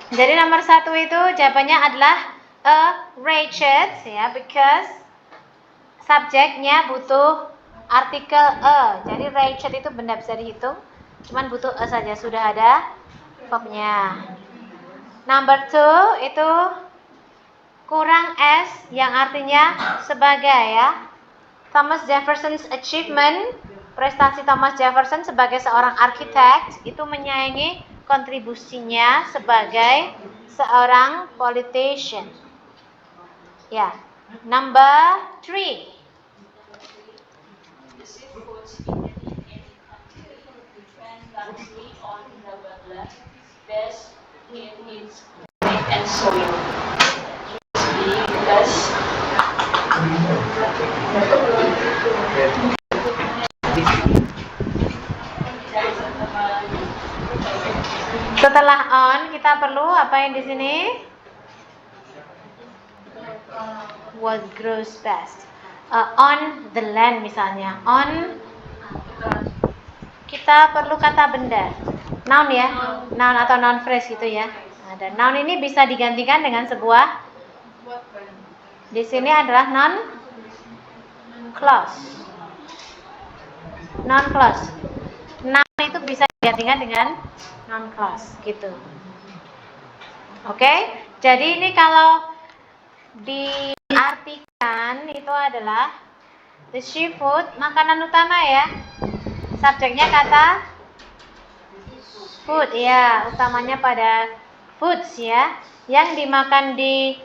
Jadi nomor 1 itu jawabannya adalah a ratchet ya, because subjeknya butuh artikel a. Jadi ratchet itu benda bisa dihitung, cuman butuh a saja, sudah ada verbnya. Number 2 itu kurang s yang artinya sebagai ya. Thomas Jefferson's achievement, prestasi Thomas Jefferson sebagai seorang arsitek itu menyaingi kontribusinya sebagai seorang politician. Ya, number 3. And soil. Because setelah on kita perlu apa yang di sini? What grows best? On the land misalnya. On, kita perlu kata benda. Noun ya, noun atau noun phrase gitu ya. Nah, dan noun ini bisa digantikan dengan sebuah. Di sini adalah noun clause. Noun clause. Noun itu bisa digantikan dengan noun clause gitu. Oke, jadi ini kalau diartikan itu adalah the seafood, makanan utama ya. Subjeknya kata food ya, utamanya pada foods ya, yang dimakan di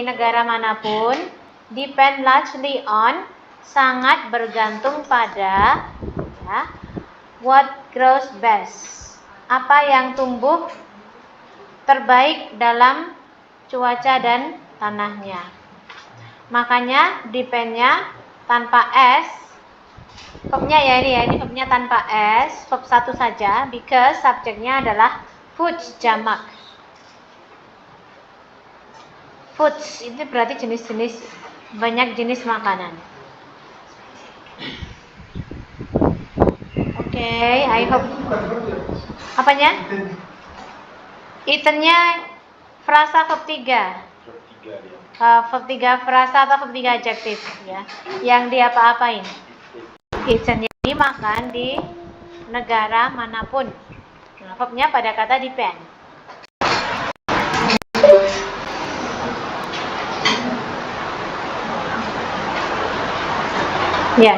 negara manapun, depend largely on, sangat bergantung pada ya, what grows best, apa yang tumbuh terbaik dalam cuaca dan tanahnya. Makanya depend-nya tanpa s, verbnya ya, ini verbnya tanpa s, verb 1 saja, because subjeknya adalah foods jamak. Foods itu berarti jenis-jenis, banyak jenis makanan. Oke, I hope. Apanya? Eaten-nya frasa verb 3. Verb 3 frasa atau verb 3 adjektif ya. Yang diapa-apain? Eaten yang dimakan di negara manapun. Nah, verbnya pada kata depend. Ya,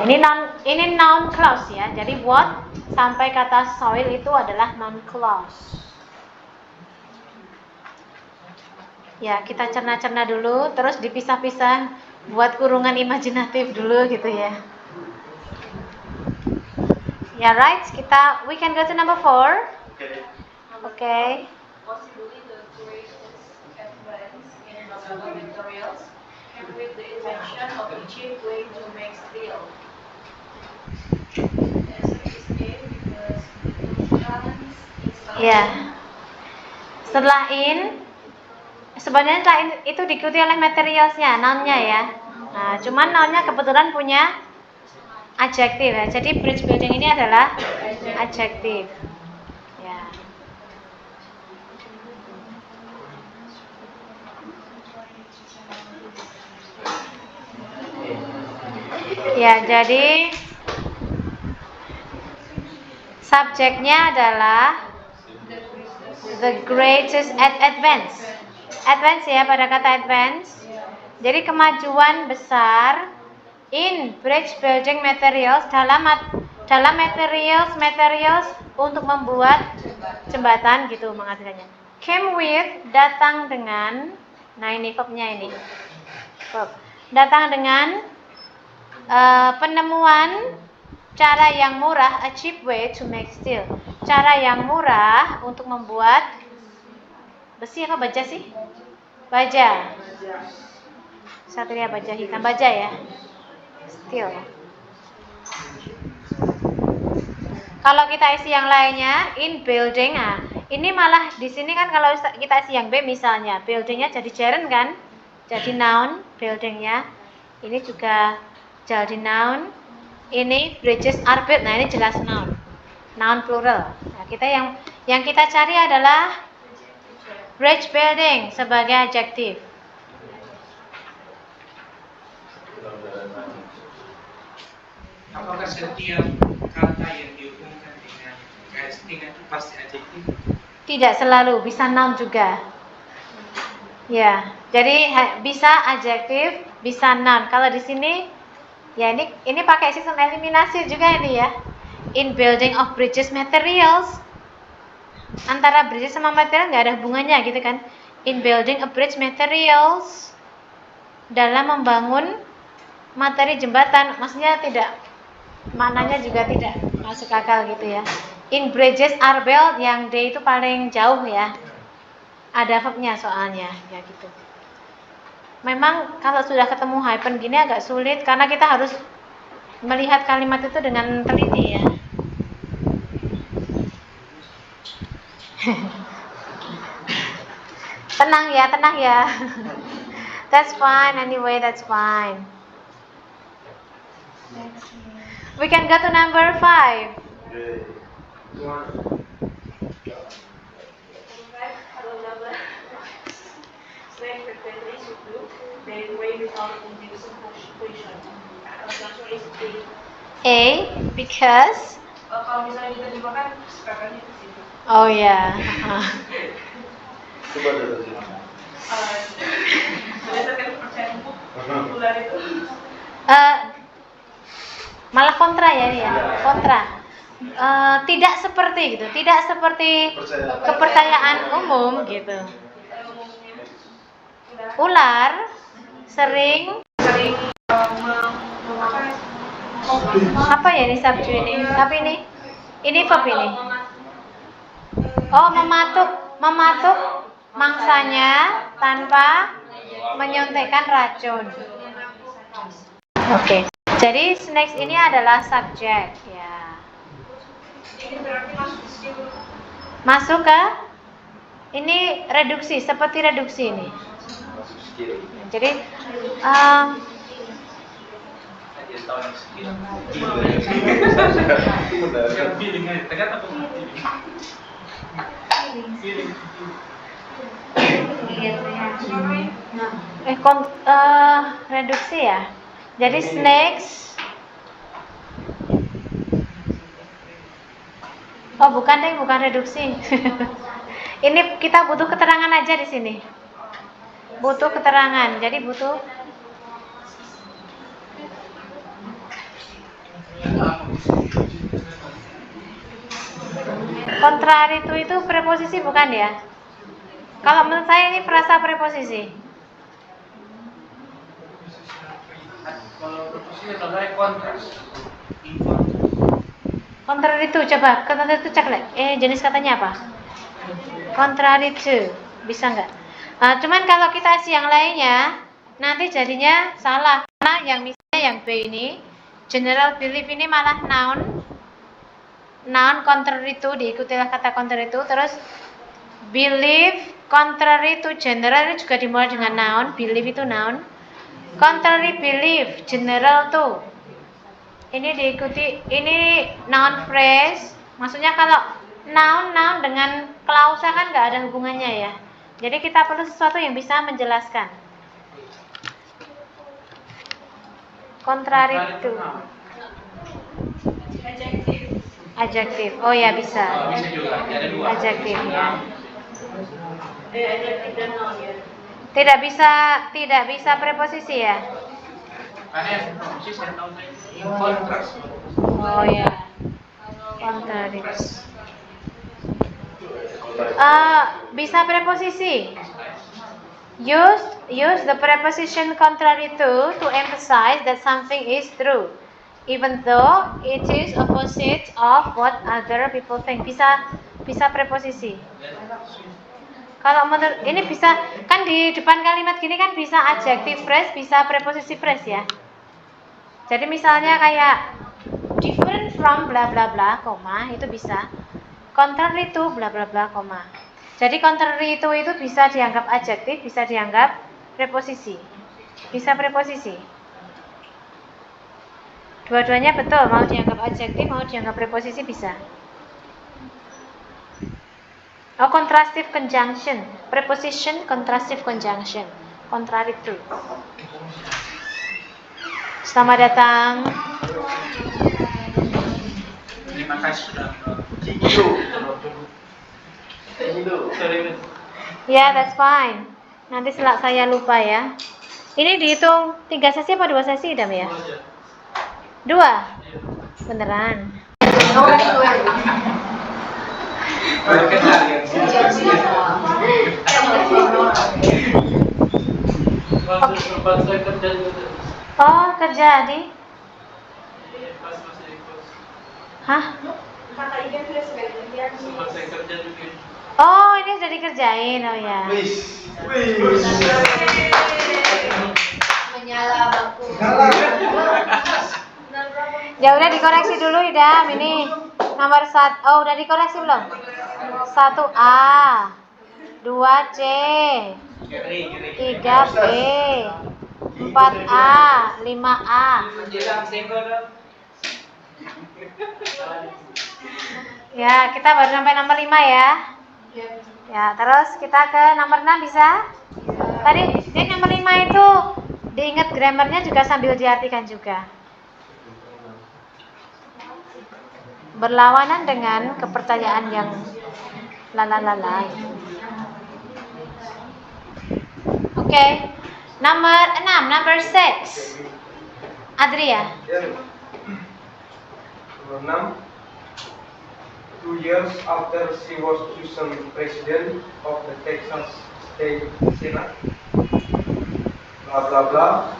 ini noun clause ya. Jadi what sampai kata soil itu adalah noun clause. Ya, kita cerna-cerna dulu, terus dipisah-pisah buat kurungan imajinatif dulu gitu ya. Ya, right. We can go to number 4. Okay. possibly the greatest advance in materials came with the invention of a cheap way to make steel. Ya. Setelah sebenarnya setelah itu diikuti oleh materialsnya, noun-nya ya. Nah, cuman noun-nya kebetulan punya adjektif ya. Jadi bridge building ini adalah adjektif. Ya. Ya, jadi subjeknya adalah the greatest advance. Advance ya, pada kata advance. Jadi kemajuan besar in bridge building materials, dalam materials untuk membuat jembatan gitu mengartikannya. Came with, datang dengan. Nah, ini verbnya ini. Verb. Datang dengan penemuan cara yang murah, a cheap way to make steel. Cara yang murah untuk membuat besi apa baja sih? Baja. Satria baja hitam, baja ya. Steel. Kalau kita isi yang lainnya, in building, nah, ini malah di sini kan kalau kita isi yang B misalnya, buildingnya jadi gerund kan, jadi noun buildingnya. Ini juga jadi noun. Ini bridges are built, nah ini jelas noun plural. Nah, kita yang kita cari adalah Bridge building sebagai adjektif. Apakah setiap kata yang dihubungkan dengan kestingan itu pasti adjektif? Tidak selalu, bisa noun juga. Ya, jadi bisa adjektif, bisa noun. Kalau di sini, ya ini pakai sistem eliminasi juga ini ya. In building of bridges materials, antara bridges sama material nggak ada hubungannya gitu kan. In building a bridge materials, dalam membangun materi jembatan, maksudnya tidak, maknanya juga tidak masuk akal gitu ya. In bridges are built, yang D itu paling jauh ya. Ada verbnya soalnya, ya gitu. Memang kalau sudah ketemu hyphen gini agak sulit karena kita harus melihat kalimat itu dengan teliti ya. Tenang ya. That's fine anyway, that's fine. We can go to number 5. Kalau gambar slang frequently should do, they way without inducing question. Answer is A. Because Kalau misalnya diterjemahkan, sekarang itu situ. oh ya. Coba ada terjemahan. Berdasarkan kepercayaanmu, bulan itu. Malah kontra ya ini ya, kontra. Tidak seperti gitu, tidak seperti kepercayaan umum gitu. Ular sering memakan apa ya ini sabju ini? Tapi ini verb ini. Oh, mematuk mangsanya tanpa menyuntikkan racun. Oke. Jadi snakes ini adalah subjek ya. ini berarti masuk skill. Masuk ke ini reduksi, seperti reduksi ini. Jadi reduksi ya. Jadi snakes. Oh, bukan reduksi. Ini kita butuh keterangan aja di sini. Butuh keterangan. Jadi butuh contrary to itu preposisi bukan ya? Kalau menurut saya ini frasa preposisi. Kalau preposisi adalah kontras. Contrary to, coba contrary to cek lek. Jenis katanya apa? Contrary to, bisa nggak? Cuman kalau kita isi yang lainnya, nanti jadinya salah. Karena yang misalnya yang B ini, general belief ini malah noun contrary to, diikutilah kata contrary to, terus belief contrary to general ini juga dimulai dengan noun, belief itu noun. Contrary belief, general to. Ini diikuti, ini noun phrase. Maksudnya kalau noun dengan klausa kan nggak ada hubungannya ya. Jadi kita perlu sesuatu yang bisa menjelaskan. Contrary to. Adjektif. Oh ya bisa. Adjektif ya. Adjektif dan noun ya. Tidak bisa preposisi ya. Karena yang preposisi saya tahu kontras. Oh ya. Contrary. Bisa preposisi. Use the preposition contrary to emphasize that something is true, even though it is opposite of what other people think. Bisa preposisi. Kalau menurut ini bisa kan di depan kalimat gini kan bisa adjective phrase, bisa preposisi phrase ya. Jadi misalnya kayak different from bla bla bla, koma, itu bisa. Contrary to bla bla bla, koma. Jadi contrary to itu bisa dianggap adjektif, bisa dianggap preposisi. Bisa preposisi. Dua-duanya betul, mau dianggap adjektif, mau dianggap preposisi bisa. Oh, contrastive conjunction. Preposition contrastive conjunction. Contrary to. Selamat datang. Terima kasih sudah Yeah, that's fine. Nanti saya lupa ya. Ini dihitung 3 sesi apa 2 sesi, Dam ya? 2? Beneran? baru kenal ya. Oh, kerja di? Hah? Oh, ini sudah dikerjain. Oh ya. Menyala baku. Ya udah dikoreksi dulu, Idam. Ini nomor 1. Oh, udah dikoreksi belum? 1A, 2C, 3B, 4A, 5A. Ya, kita baru sampai nomor 5 ya. Ya, terus kita ke nomor 6 bisa? Tadi ini nomor 5 itu diingat grammarnya juga sambil diartikan juga. Berlawanan dengan kepercayaan yang lalalala. Oke. Nomor 6, number 6. Adria. Number 6. 2 years after she was chosen president of the Texas State Senate, blah blah blah,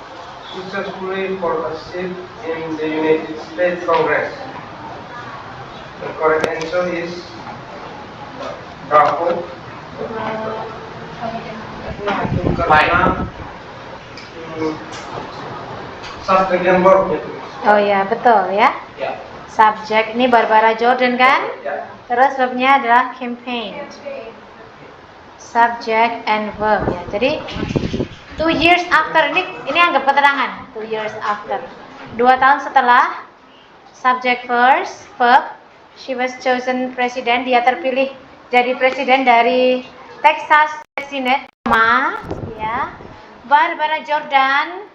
successfully for a seat in the United States Congress. The correct answer is bravo. Karena subjek yang baru. Oh ya, betul ya. Ya. Subjek ini Barbara Jordan kan? Ya. Terus verbnya adalah campaign. Subject and verb ya. Jadi 2 years after ini anggap keterangan. 2 years after. 2 tahun setelah. Subject first, verb. She was chosen president. Dia terpilih jadi presiden dari Texas Senate. Ya. Barbara Jordan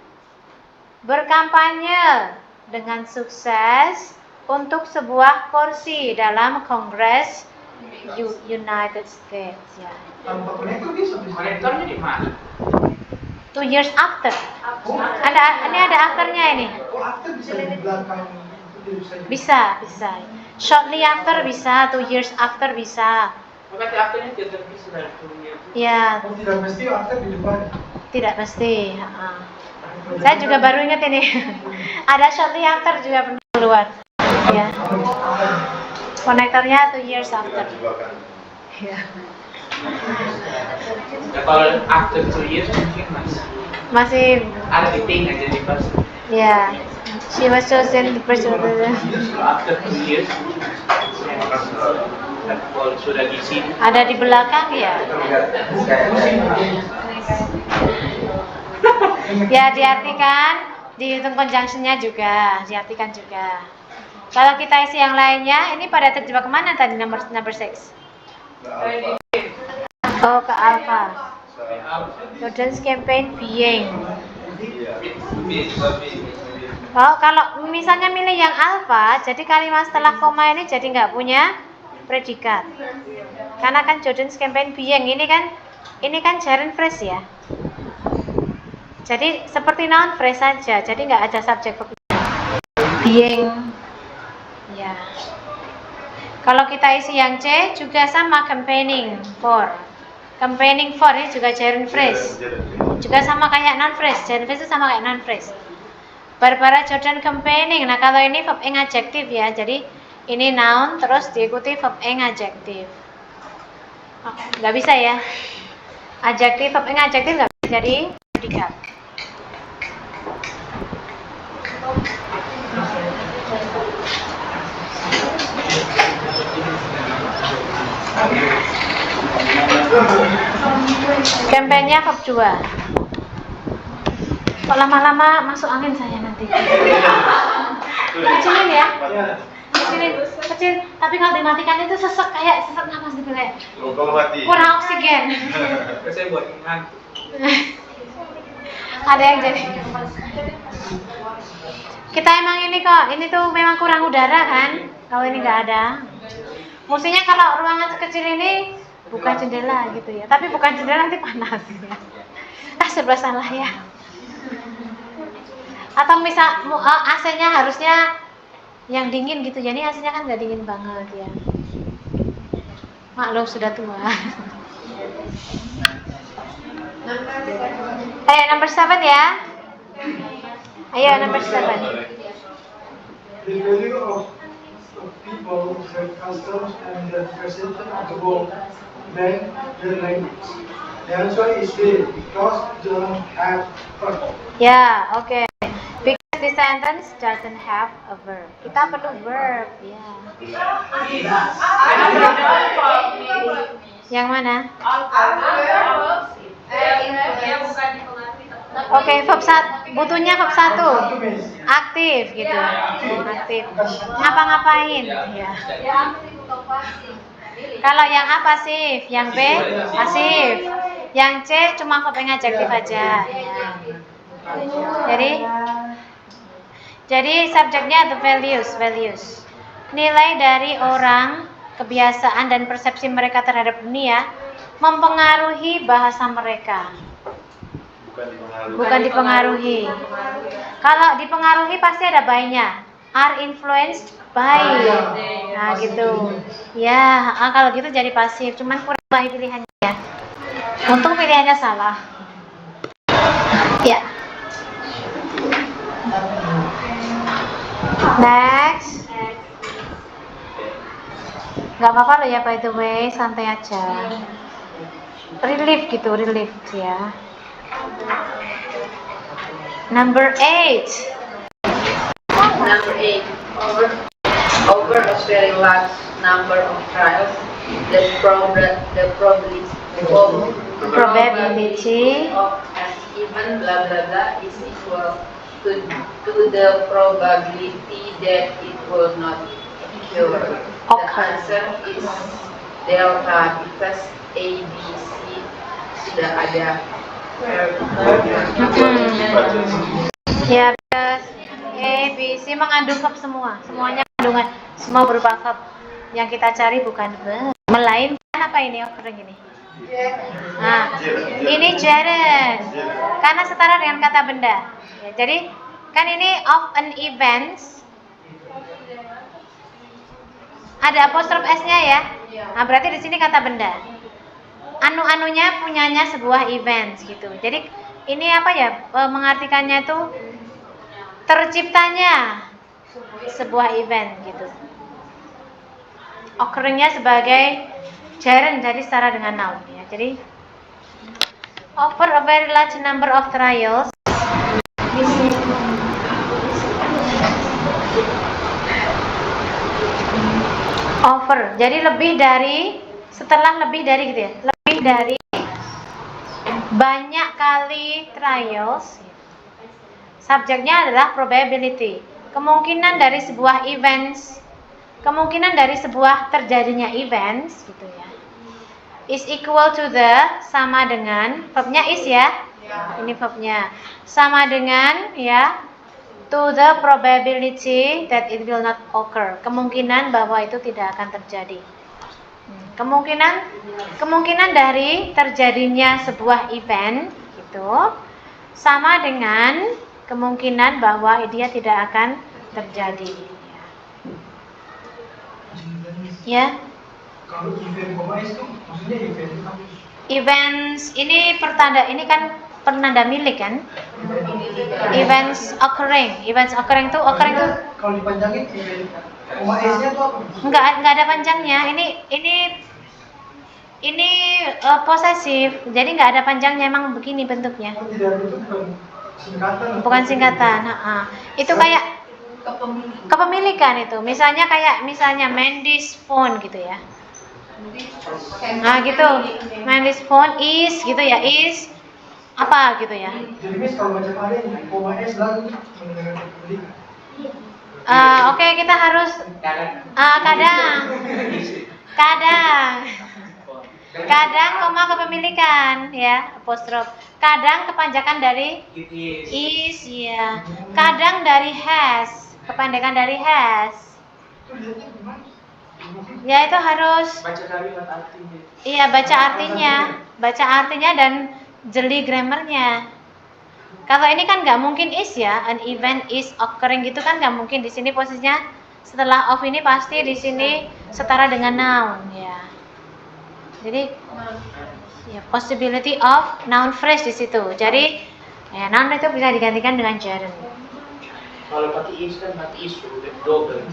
berkampanye dengan sukses untuk sebuah kursi dalam Kongres United States ya. Tanpa konektor bisa. Konektornya di mana? 2 years after. Ini ada afternya ini. Oh, after bisa di belakang. Bisa. Shortly after bisa, 2 years after bisa. Berarti akhirnya tidak bisa dari dunia. Ya, Oh, tidak mesti after di depan. tidak pasti. Saya juga baru ingat ini. Ada shortly after juga pernah keluar. Ya. Konektornya 2 years after. Ya. Ya, kalau after 2 years mungkin Masih ada di tengah jadi pas. ya. She was chosen the president. After 2 years kalau sudah di sini Ada di belakang ya. Ya diartikan, dihitung conjunctionnya juga, diartikan juga. Kalau kita isi yang lainnya, ini pada terjebak kemana tadi number 6? Oh, ke alpha. Jordan's campaign being. Oh, kalau misalnya milih yang alpha, jadi kalimat setelah koma ini jadi nggak punya predikat. Karena kan Jordan's campaign being ini kan gerund phrase ya. Jadi seperti noun phrase saja, jadi nggak ada subjek verb. Being, ya. Kalau kita isi yang C juga sama campaigning for. Campaigning for ini juga gerund phrase. Juga sama kayak noun phrase. Gerund phrase itu sama kayak noun phrase. Barbara Jordan campaigning. Nah kalau ini verb ing adjektif ya, jadi ini noun terus diikuti verb ing adjektif. Oh, nggak bisa ya. Adjektif verb ing adjektif nggak bisa jadi predikat. Kampanye verb 2. Kok lama-lama masuk angin saya nanti. Kecilin ya. kecil. Tapi kalau dimatikan itu sesek kayak sesek napas gitu kayak Kalau mati. kurang oksigen. Saya buat ngantuk. Ada yang jadi. Kita emang ini kok, ini tuh memang kurang udara kan? Kalau ini nggak ada. Mestinya kalau ruangan sekecil ini buka jendela gitu ya. Tapi bukan jendela nanti panas. Serba salah ya. Atau misal AC-nya harusnya yang dingin gitu. Jadi AC-nya kan nggak dingin banget ya. Maklum sudah tua. Number 7 ya. Ayo number 7. The value of people, their customs, and the perception of the world than their language. The answer is B, because they don't have verb. Ya, oke. Because the sentence doesn't have a verb. Kita perlu verb, ya. Yang mana? Oke, verb 1. Butuhnya verb 1. Aktif gitu. Aktif. Ngapa-ngapain, ya. Kalau yang A pasif, yang B pasif, yang C cuma verb adjektif aja. Ya. Jadi subjeknya the values. Nilai dari orang, kebiasaan dan persepsi mereka terhadap dunia mempengaruhi bahasa mereka. Bukan dipengaruhi. Kalau dipengaruhi pasti ada by-nya. Are influenced by. Nah gitu. Ya, kalau gitu jadi pasif. Cuman kurang baik pilihannya ya. Untung pilihannya salah. Ya. Next. Gak apa-apa loh ya, by the way, santai aja. Relief ya. Number 8. Number 8. Over a very large number of trials, the probability of an event blah blah blah is equal to the probability that it will not occur. The answer is delta because A, B, C sudah ada. Ya, because A, B, C mengandung verb semua. Semuanya kandungan, semua berupa verb. Yang kita cari bukan verb, melainkan apa ini occurring ini? Nah, ini gerund. Karena setara dengan kata benda. Ya, jadi kan ini of an event. Ada apostrof S-nya ya. Nah, berarti di sini kata benda. Anu-anunya punyanya sebuah event gitu. Jadi ini apa ya? Mengartikannya itu terciptanya sebuah event gitu. Occurring-nya sebagai gerund, jadi setara dengan noun ya. Jadi over a very large number of trials. Over, jadi lebih dari, setelah lebih dari gitu ya, lebih dari banyak kali trials. Subjeknya adalah probability, kemungkinan dari sebuah events, kemungkinan dari sebuah terjadinya events gitu ya. Is equal to the, sama dengan, verbnya is ya, ini verbnya, sama dengan ya, to the probability that it will not occur, kemungkinan bahwa itu tidak akan terjadi. Kemungkinan dari terjadinya sebuah event gitu sama dengan kemungkinan bahwa dia tidak akan terjadi. Ya. Kalau event koma itu maksudnya event apa? Events ini pertanda, ini kan penanda milik kan? Events occurring itu Kalau dipanjangin event koma S-nya itu apa? enggak ada panjangnya. Ini posesif, jadi enggak ada panjangnya, emang begini bentuknya. Oh, tidak, itu Bukan singkatan. Itu kayak kepemilikan itu. Misalnya Mandy's phone gitu ya. Nah gitu, Mandy's phone is gitu ya, is apa gitu ya. Jadi mis kalau baca kalian koma S lalu mendengarkan kepemilikan. Oke, kita harus kadang koma kepemilikan ya, apostrof. Kadang kepanjangan dari is ya. Kadang dari has, kepanjangan dari has. Ya itu harus baca kalimat artinya. iya baca artinya dan jeli grammarnya. Kalau ini kan nggak mungkin is ya, an event is occurring gitu kan nggak mungkin. Di sini posisinya setelah of ini pasti di sini setara dengan noun ya. Jadi ya, possibility of noun phrase di situ. Jadi ya, noun itu bisa digantikan dengan gerund. Kalau pakai is kan mati isu double.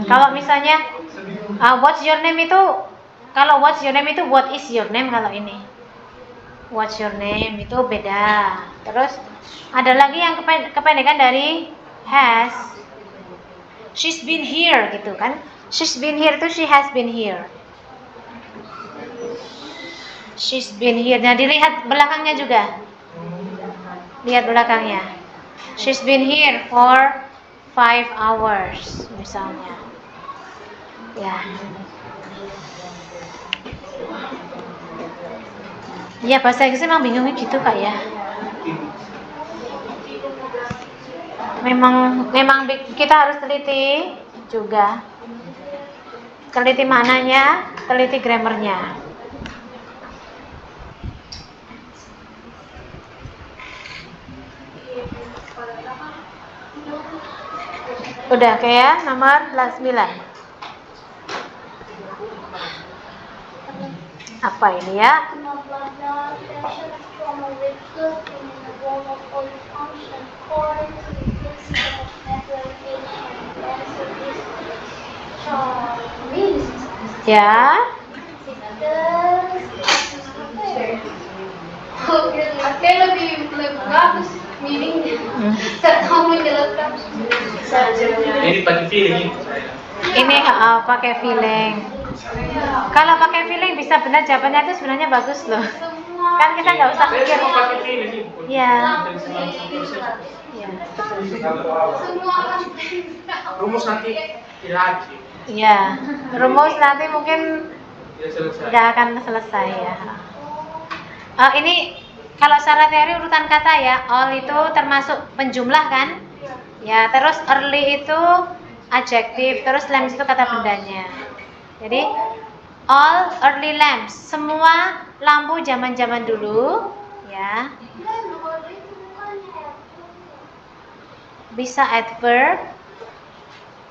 Kalau misalnya what's your name itu, kalau what's your name itu what is your name kalau ini. What's your name itu beda. Terus ada lagi yang kependekan dari has. She's been here gitu kan. She's been here itu she has been here. She's been here. Nah, dilihat belakangnya juga. Lihat belakangnya. She's been here for 5 hours misalnya. Ya. Ya, bahasa Inggris memang bingungnya gitu Kak ya. Memang kita harus teliti juga. Teliti maknanya, teliti grammarnya. Udah kayak nomor 9. Apa ini ya? Ya. Oke, lebih bagus meaning tahu menjelaskan. Ini pakai feeling. Ini pakai feeling. Kalau pakai feeling bisa benar jawabannya itu sebenarnya bagus loh. Kan kita nggak usah Saya pikir. mau pakai feeling. Iya. Rumus nanti dilatih. Iya. Rumus nanti mungkin Ya selesai. nggak akan selesai ya. Ini kalau secara teori urutan kata ya, all itu termasuk penjumlah kan? Ya, terus early itu adjektif, terus lamps itu kata bendanya. Jadi all early lamps, semua lampu zaman-zaman dulu, ya. Bisa adverb,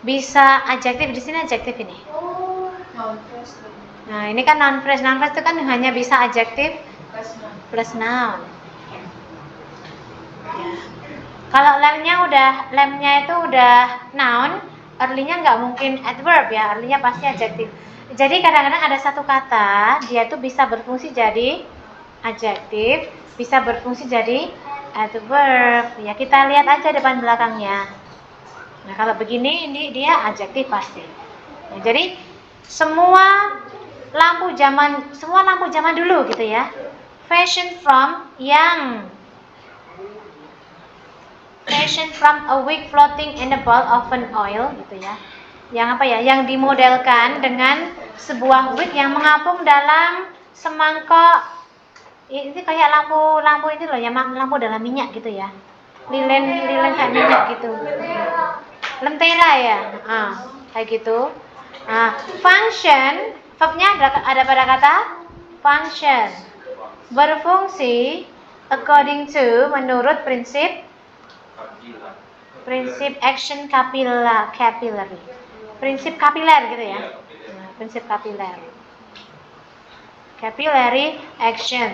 bisa adjektif. Di sini adjektif ini. Nah, ini kan noun phrase. Noun phrase itu kan hanya bisa adjektif plus noun. Ya. Kalau lamnya itu udah noun, early-nya nggak mungkin adverb ya, early-nya pasti adjektif. Jadi kadang-kadang ada satu kata, dia tuh bisa berfungsi jadi adjektif, bisa berfungsi jadi adverb. Ya kita lihat aja depan belakangnya. Nah kalau begini, ini dia adjektif pasti. Nah, jadi semua lampu zaman dulu gitu ya. Fashion from a wick floating in a ball of an oil gitu ya. Yang apa ya? Yang dimodelkan dengan sebuah wick yang mengapung dalam semangkok. Ini kayak lampu ini loh ya, lampu dalam minyak gitu ya. Lilin kayak minyak gitu. Lentera ya. Kayak gitu. Function, verbnya ada pada kata function. Berfungsi according to, menurut prinsip action capillary. Prinsip kapiler gitu ya. Prinsip kapiler. Capillary action.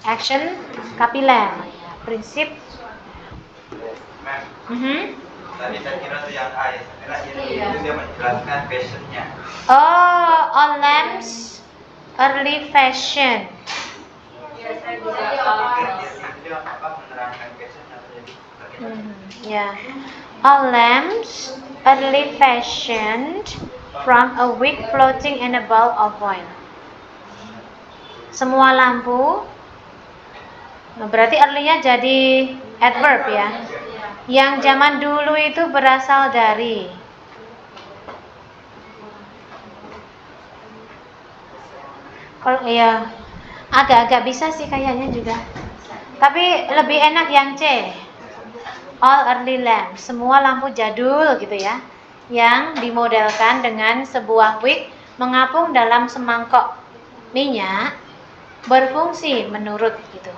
Action kapiler. Prinsip. Tadi saya kira tuh yang A ya, itu dia menjelaskan fashionnya. All lamps early fashion. Dia menerangkan fashionnya Yeah. All lamps early fashioned from a wick floating in a ball of oil. Semua lampu. Nah, berarti early-nya jadi adverb ya. Yang zaman dulu itu berasal dari. Kalau ya agak-agak bisa sih kayaknya juga. Tapi lebih enak yang C. All early lamps, semua lampu jadul gitu ya, yang dimodelkan dengan sebuah wick mengapung dalam semangkok minyak berfungsi menurut gitu.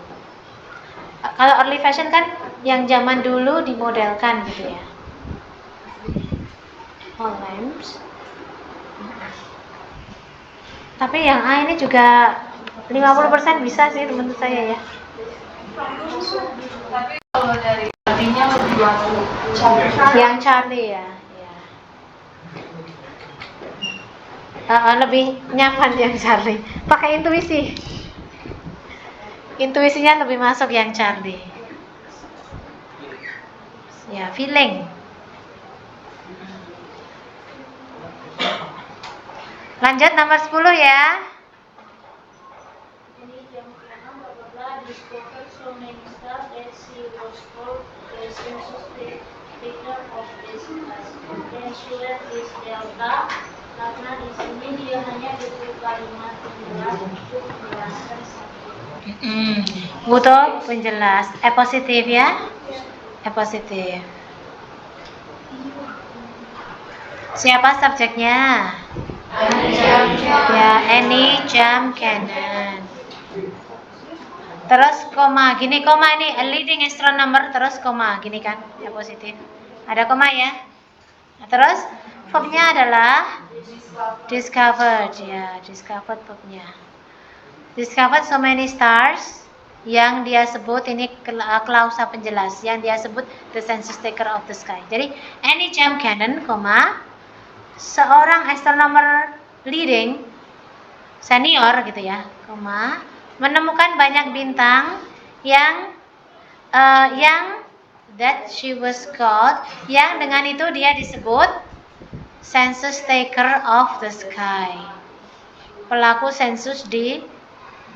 Kalau early fashion kan yang zaman dulu dimodelkan gitu ya. All lamps. Tapi yang A ini juga 50% bisa sih menurut saya ya. Tapi kalau dari artinya lebih masuk. Yang Charlie ya. Lebih nyaman yang Charlie. Pakai intuisi. Intuisinya lebih masuk yang Charlie. Ya, feeling. Lanjut nomor 10 ya. Discovered so many stars that she was called the census taker of this class. Then she left this delta karena di sini dia hanya butuh kalimat penjelas untuk menjelaskan subjek. Butuh penjelas. E positif ya. E positif. Siapa subjeknya? Ya, Annie Jam Cannon. Terus koma, gini koma ini a leading astronomer, terus koma, gini kan, ya positif. Ada koma ya. Nah, terus verbnya adalah discovered, ya discovered verbnya. Discovered so many stars, yang dia sebut ini klausa penjelas, yang dia sebut the census taker of the sky. Jadi Annie Jam Cannon, koma, seorang astronomer leading senior gitu ya, koma, menemukan banyak bintang yang that she was called, yang dengan itu dia disebut census taker of the sky, pelaku sensus di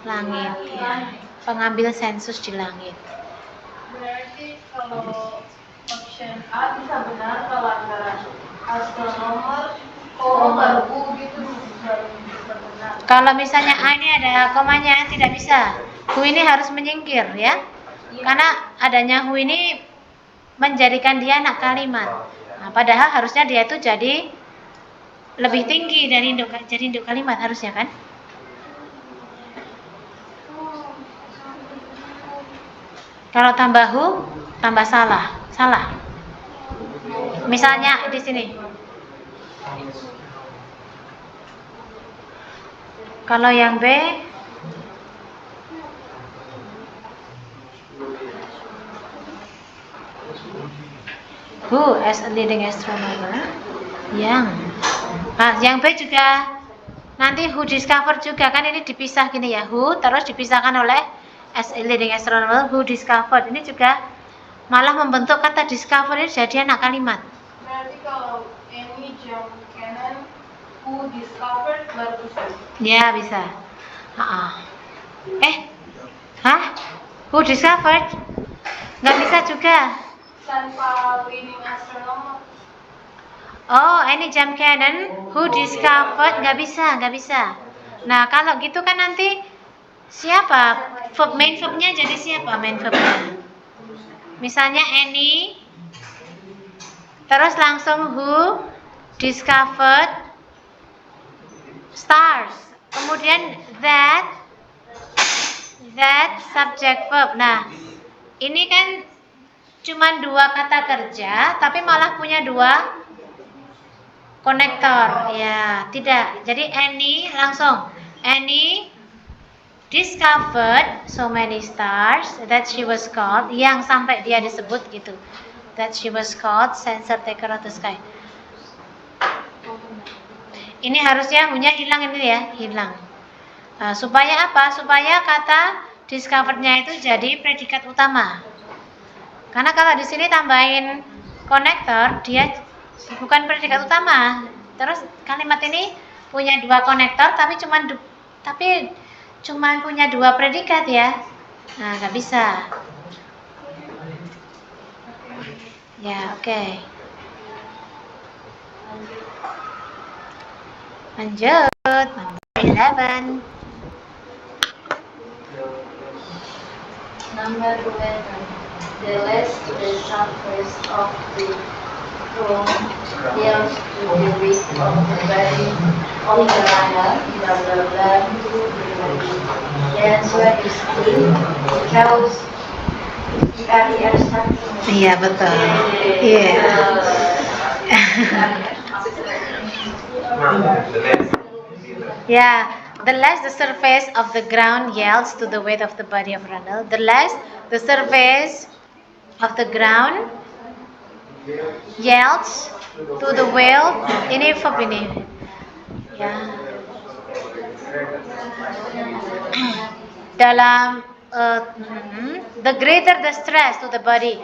langit ya, pengambil sensus di langit. Berarti kalau option A bisa benar kalau antara astronomer baru U gitu baru bisa benar. Kalau misalnya A ini ada komanya tidak bisa. Who ini harus menyingkir ya. Karena adanya who ini menjadikan dia anak kalimat. Nah, padahal harusnya dia itu jadi lebih tinggi dari jadi induk kalimat harusnya kan? Kalau tambah who, tambah salah. Salah. Misalnya di sini. Kalau yang B, who as a leading astronomer, yang B juga nanti who discovered juga kan, ini dipisah gini ya, who terus dipisahkan oleh as a leading astronomer, who discovered, ini juga malah membentuk kata discover ini jadi anak kalimat. Berarti kalau Annie Jam Cannon who discovered baru bisa. Ya bisa. Who discovered? Nggak bisa juga. Tanpa leading astronomer. Oh, Annie Jam Cannon who discovered, nggak bisa. Nah, kalau gitu kan nanti siapa? Main verbnya jadi siapa main verbnya? Misalnya Annie, terus langsung who discovered stars. Kemudian that subject verb. Nah, ini kan cuma 2 kata kerja, tapi malah punya 2 konektor. Ya, tidak. Jadi Annie discovered so many stars that she was called, yang sampai dia disebut gitu, that she was called census taker of the sky. Ini harusnya hu-nya hilang ini ya, hilang. Supaya apa? Supaya kata discovered-nya itu jadi predikat utama. Karena kalau di sini tambahin konektor, dia bukan predikat utama. Terus kalimat ini punya 2 konektor, tapi cuma punya 2 predikat ya. Nah, nggak bisa. Ya, oke. Lanjut, number 11. Number 11. The less the surface of the ground yields to the weight of the body of the runner, blah blah blah. The answer is D, because area something. Iya, betul. Iya. Yeah, the less the surface of the ground yields to the weight of the body of runner. The less the surface of the ground yields to the weight. Ini verb ini. Ya. Dalam the greater the stress to the body,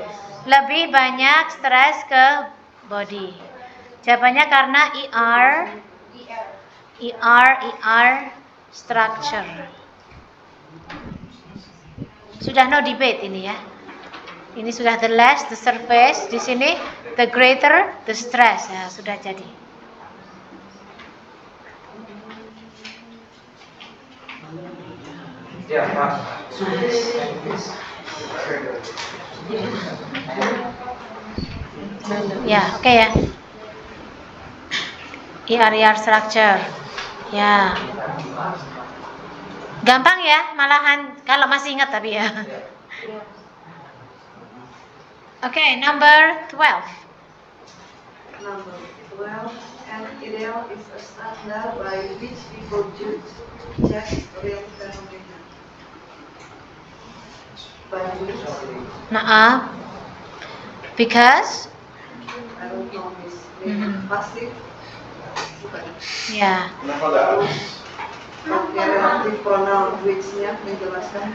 lebih banyak stres ke body. Jawabannya karena ER structure. Sudah no debate ini ya. Ini sudah the less the surface, di sini the greater the stress ya, sudah jadi. Ya, Pak. Ya, oke ya. ER structure. Ya. Gampang ya, malahan kalau masih ingat tapi ya. Oke, number 12. Number 12, an ideal is a standard by which people judge real phenomena. By which? Because? I don't know, Miss. Pasif? Bukan. Ya. Kenapa nggak harus? Pakai relative pronoun which-nya menjelaskan.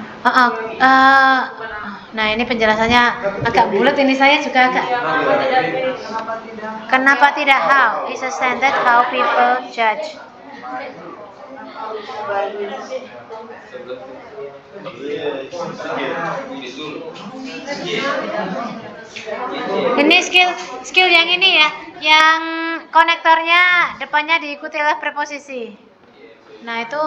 Nah ini penjelasannya agak bulat, ini saya juga agak. Kenapa tidak how? Is a standard how people judge. Ini skill yang ini ya, yang konektornya depannya diikuti oleh preposisi. Nah itu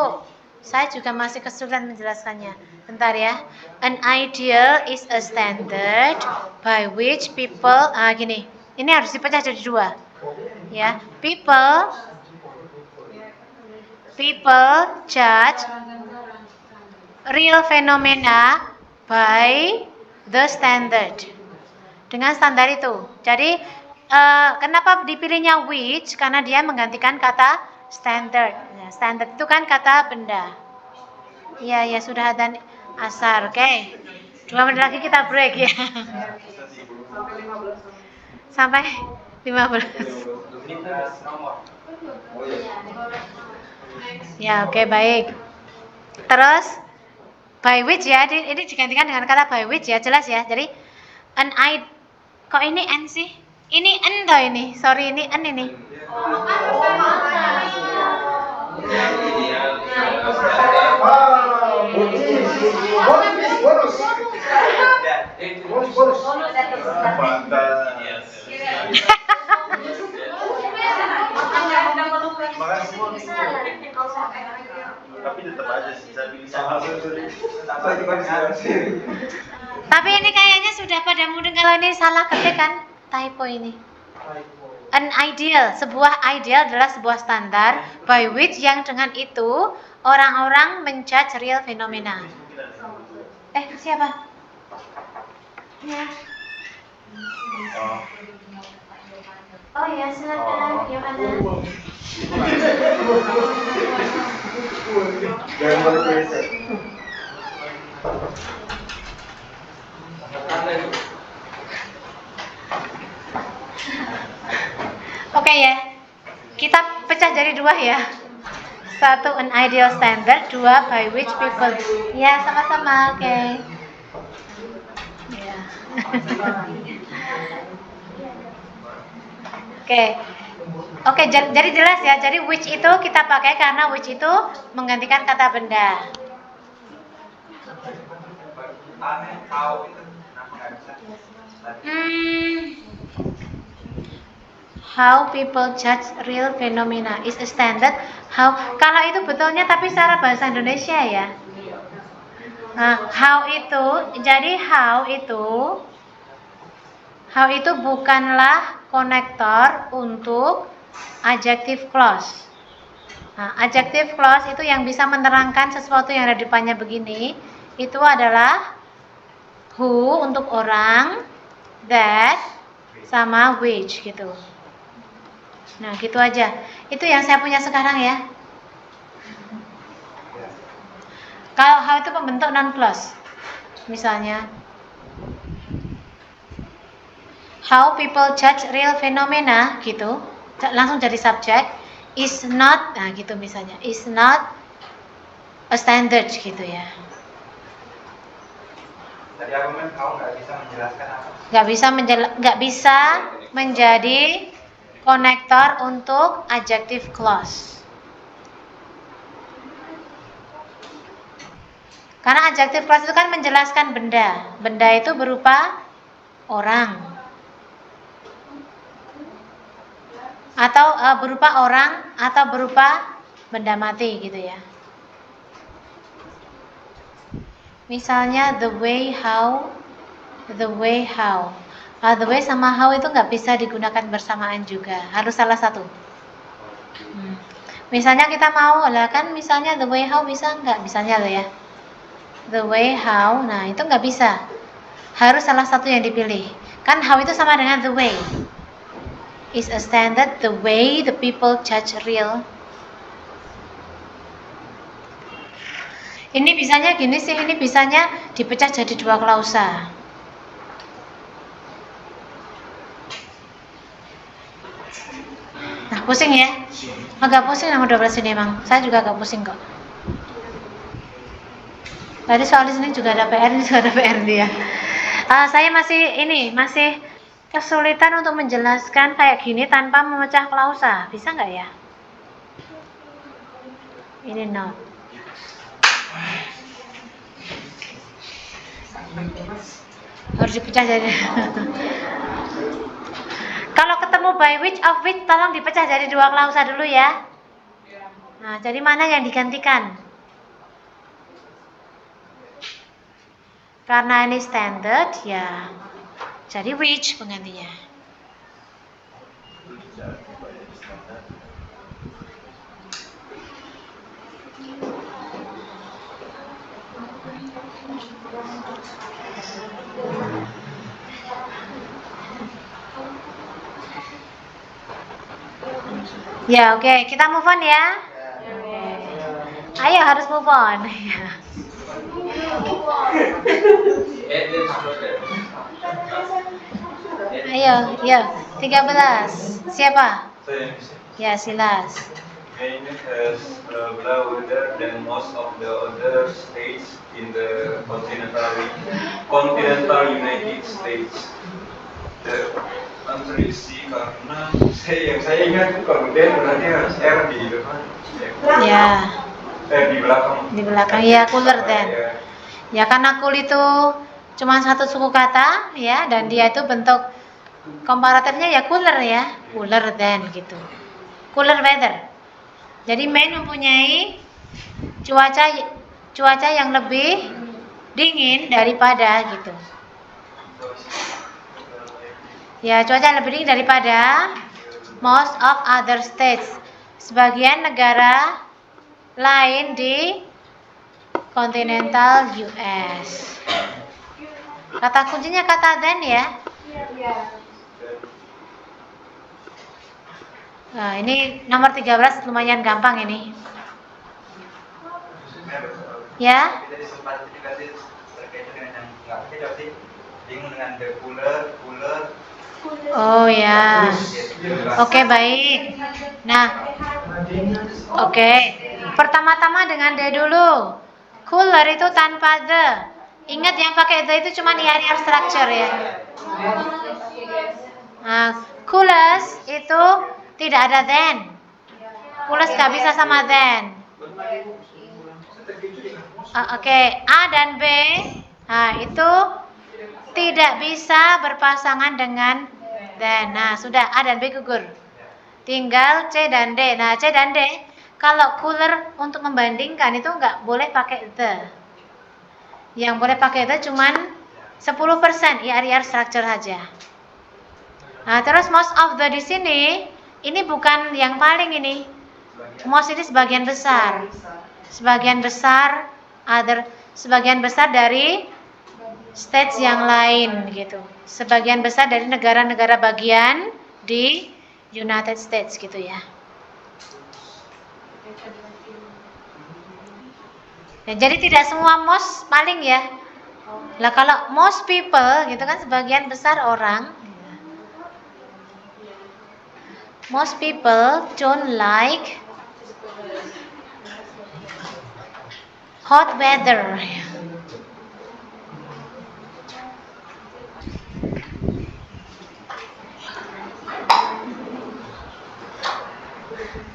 saya juga masih kesulitan menjelaskannya. Bentar ya. An ideal is a standard by which people gini. Ini harus dipecah jadi dua. Ya, people judge real phenomena by the standard. Dengan standar itu. Jadi kenapa dipilihnya which? Karena dia menggantikan kata standard. Ya, standard itu kan kata benda. Iya, ya sudah dan asar. Oke. 2 menit lagi kita break ya. Sampai 15. Ya, oke, baik. Terus by which ya, ini digantikan dengan kata by which ya, jelas ya. Jadi kok ini n sih? Ini n toh ini. Sorry, ini n ini. Tapi tetap aja sih saya pilih salah. Tapi ini kayaknya sudah pada mudeng kalau ini salah ketik kan, typo ini. An ideal, sebuah ideal adalah sebuah standar by which yang dengan itu orang-orang menjudge real fenomena. Siapa? Ya. Oh ya, silakan. Yang mana? Oke ya, kita pecah jadi dua ya. 1 an ideal standard, 2 by which people. Ya sama-sama, oke. Ya. Oke, jadi jelas ya. Jadi which itu kita pakai karena which itu menggantikan kata benda. How people judge real phenomena is a standard. How, kalau itu betulnya tapi secara bahasa Indonesia ya. Nah, how itu, jadi how itu bukanlah konektor untuk adjective clause. Nah, adjective clause itu yang bisa menerangkan sesuatu yang ada di depannya begini, itu adalah who untuk orang, that, sama which gitu. Nah, gitu aja. Itu yang saya punya sekarang ya. Kalau how itu pembentuk non-clause. Misalnya, how people judge real phenomena gitu, langsung jadi subjek, is not, nah gitu misalnya, is not a standard gitu ya. Tadi argumen kau nggak bisa menjelaskan apa? Nggak bisa menjadi konektor untuk adjective clause. Karena adjective clause itu kan menjelaskan benda. Benda itu berupa orang. Atau berupa orang atau berupa benda mati gitu ya. Misalnya the way how. The way sama how itu nggak bisa digunakan bersamaan juga, harus salah satu. Misalnya kita mau lah kan, misalnya the way how bisa nggak? Misalnya loh ya, the way how, nah itu nggak bisa, harus salah satu yang dipilih. Kan how itu sama dengan the way, is a standard, the way the people judge real. Ini bisanya gini sih, ini bisanya dipecah jadi dua klausa. Nah, pusing ya? Agak pusing nomor 12 ini emang. Saya juga agak pusing kok. Tadi soal di sini juga ada PR, ini juga ada PR dia. Saya masih kesulitan untuk menjelaskan kayak gini tanpa memecah klausa. Bisa nggak ya? Ini not. Harus dipecah jadi. Kalau ketemu by which of which, tolong dipecah jadi dua klausa dulu ya. Nah, jadi mana yang digantikan? Karena ini standard ya, jadi which penggantinya. Ya, oke, kita move on ya. Ayo harus move on. Ayo, 13. Siapa? Ya, Silas. Maine has louder than most of the other states in the continental United States. The answer is C, karena yang saya ingat kalau Dan berarti harus R di depan. Ya. Di belakang. Di belakang ya, cooler than. Ya karena cool itu cuma satu suku kata ya, dan dia itu bentuk komparatifnya ya cooler than gitu. Cooler weather. Jadi Maine mempunyai cuaca yang lebih dingin daripada gitu. Ya, cuaca yang lebih dingin daripada most of other states. Sebagian negara lain di continental US. Kata kuncinya kata then ya. Nah, ini nomor 13 lumayan gampang ini. Ya? Kita sempat dikasih terkait dengan yang nggak beda sih. Bingung dengan the cooler. Oh ya. Oke, baik. Nah, oke. Pertama-tama dengan the dulu. Cooler itu tanpa the. Ingat yang pakai the itu cuma IR structure ya. Nah, coolest itu tidak ada then. Coolest gak bisa sama then. Oke, A dan B. Nah, itu tidak bisa berpasangan dengan then. Nah, sudah A dan B gugur. Tinggal C dan D. Nah, C dan D kalau cooler untuk membandingkan itu nggak boleh pakai the. Yang boleh pakai the cuman 10% IR structure saja. Nah, terus most of the di sini ini bukan yang paling ini. Most ini sebagian besar. Sebagian besar sebagian besar dari states yang lain gitu. Sebagian besar dari negara-negara bagian di United States gitu ya. Ya, jadi tidak semua most paling ya. Lah kalau most people gitu kan sebagian besar orang. Most people don't like hot weather.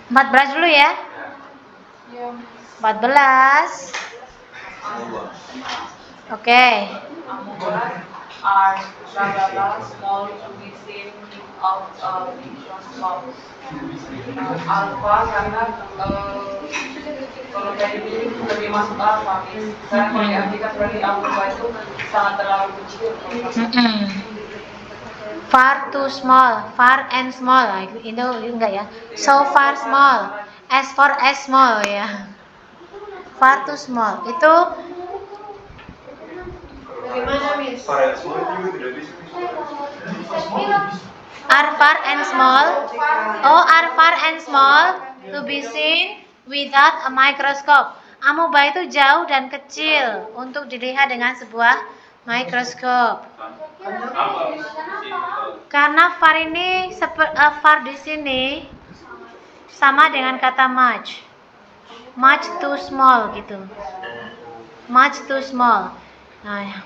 Empat belas dulu ya. 14. Oke. Are small to be seen without microscope. Alpha karena kalau dari ini lebih masuk alpha, karena kalau diartikan berarti alpha itu sangat terlalu kecil. Far too small, far and small, itu enggak ya? So far small, as far as small ya. Far too small itu Bagaimana, Miss? Far and small juga tidak bisa. Are far and small. Oh, are far and small to be seen without a microscope. Amoeba itu jauh dan kecil untuk dilihat dengan sebuah mikroskop. Karena far ini far di sini sama dengan kata much. Much too small gitu. Much too small. Nah, ya.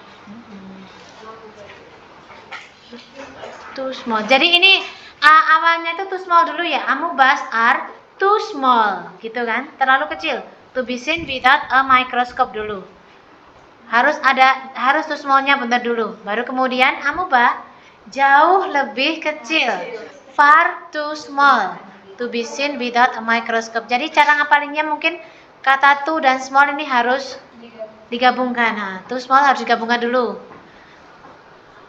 Too small. Jadi ini awalnya itu too small dulu ya. Amoebas are too small, gitu kan? Terlalu kecil. To be seen without a microscope dulu. Harus too smallnya benar dulu. Baru kemudian amoeba jauh lebih kecil. Far too small to be seen without a microscope. Jadi cara ngapalinnya mungkin kata too dan small ini harus digabungkan. Nah, too small harus digabungkan dulu.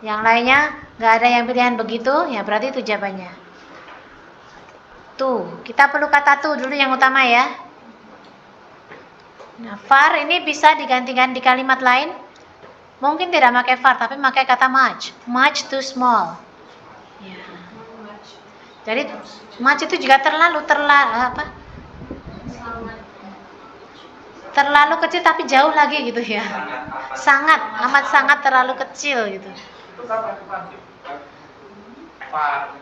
Yang lainnya nggak ada yang pilihan begitu, ya berarti itu jawabannya. Tuh, kita perlu kata tuh dulu yang utama ya. Nah, far ini bisa digantikan di kalimat lain. Mungkin tidak pakai far, tapi pakai kata much. Much too small. Ya. Jadi much itu juga terlalu kecil tapi jauh lagi gitu ya. Sangat, amat sangat terlalu kecil gitu. Itu kan far